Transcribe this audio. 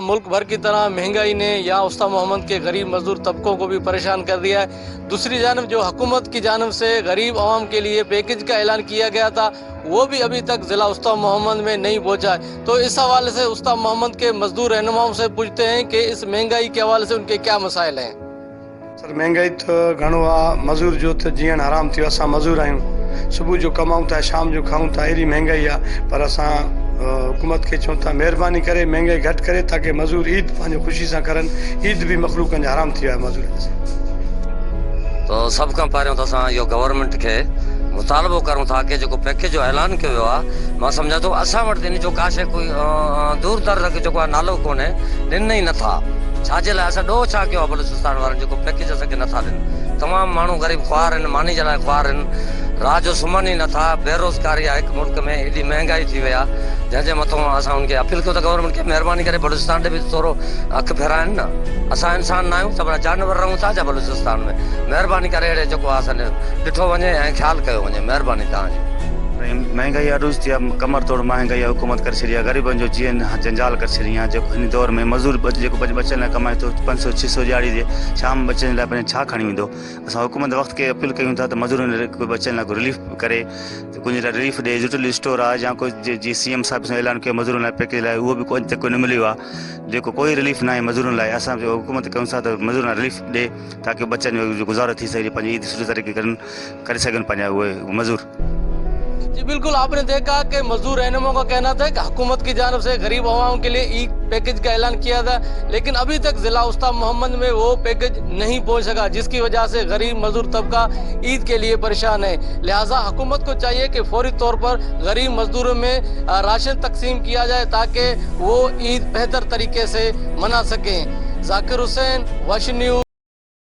मुल्क भर की तरह महंगाई ने यहाँ उस्ताद मोहम्मद के गरीब मजदूर तबकों को भी परेशान कर दिया है। दूसरी जानब जो हुकूमत की जानब से गरीब आवाम के लिए पैकेज का ऐलान किया गया था वो भी अभी तक ज़िला उस्ताद मोहम्मद में नहीं पहुँचा है। तो इस हवाले से उस्ताद मोहम्मद के मजदूर रहनुमाओं से पूछते हैं कि इस महंगाई के हवाले से उनके क्या मसाइल हैं। सर महंगाई तो घणो आहे, मज़ूर जो तो जीअण हराम थियो। असां मज़ूर आहियूं, सुबुह जो कमाऊं था, शाम जो खाऊं था, अहिड़ी महंगाई आहे। पर असां हुकूमत खे चऊं था महिरबानी करे महंगाई घटि करे ताकी मज़ूर ईद पंहिंजो ख़ुशी सां करनि। ईद बि मख़लूकनि जो हराम थी वियो आहे मज़ूर। तो सब खां पहिरियों त असां इहो गवर्नमेंट खे मुतालबो करूं था कि जेको पैकेज जो ऐलान कयो वियो आहे, मां सम्झां थो असां वटि इन जो का शइ कोई दूर दर जेको आहे नालो कोन्हे, ॾिन ई नथा। छाजे लाइ असां ॾोह छा कयो आहे बलूचिस्तान वारनि जेको पैकेज असांखे नथा ॾियनि। तमामु माण्हू ग़रीब ख्वार आहिनि, मानी जे लाइ ख्वार आहिनि, रात जो सुम्हनि ई नथा। बेरोज़गारी आहे हिकु मुल्क में, एॾी महांगाई थी वई आहे जंहिंजे मथां असां उनखे अपील कयूं था गवर्नमेंट खे महिरबानी करे बलूचिस्तान ॾे बि थोरो अखि फेराइनि न। असां इंसान न आहियूं, सभु जानवर रहूं था छा बलूचिस्तान में? महिरबानी करे अहिड़े जेको आहे असांजो ॾिठो वञे ऐं ख़्यालु कयो वञे, महिरबानी तव्हांजी। महंगाई अरूज थी आहे, कमर तोड़ महंगाई हुकूमत करे छॾी आहे, ग़रीबनि जो जीअं जंजाल करे छॾी आहे। जेको हिन दौर में मज़दूर जेको बचण लाइ कमाए थो 500-600 ॾियारी जे, शाम बचण लाइ पंहिंजे छा खणी ईंदो। असां हुकूमत वक़्त खे अपील कयूं था त मज़दूरनि लाइ बचण लाइ कोई रिलीफ करे, कुझु रिलीफ ॾे। यूटिलिटी स्टोर आहे या कोई जीअं CM साहिब सां ऐलान कयो मज़दूरनि लाइ पैकेज लाइ, उहो बि कोई तक कोन मिलियो आहे। जेको कोई रिलीफ न आहे मज़दूरनि लाइ। असां हुकूमत कयूं था त मज़दूरनि लाइ रिलीफ ॾे ताकी बचनि जो गुज़ारो थी सघे, पंहिंजी ईद सुठी तरीक़े करे सघनि पंहिंजा उहे मज़दूर। जी बिल्कुल, आपने देखा कि मजदूर रहनुमाओं का कहना था कि हुकूमत की जानब से गरीब आवाम के लिए ईद पैकेज का ऐलान किया था, लेकिन अभी तक ज़िला उस्ताद मोहम्मद में वो पैकेज नहीं पहुंच सका, जिसकी वजह से गरीब मजदूर तबका ईद के लिए परेशान है। लिहाजा हुकूमत को चाहिए कि फौरी तौर पर गरीब मजदूरों में राशन तकसीम किया जाए ताकि वो ईद बेहतर तरीके से मना सकें। जाकिर हुसैन, वश न्यूज़।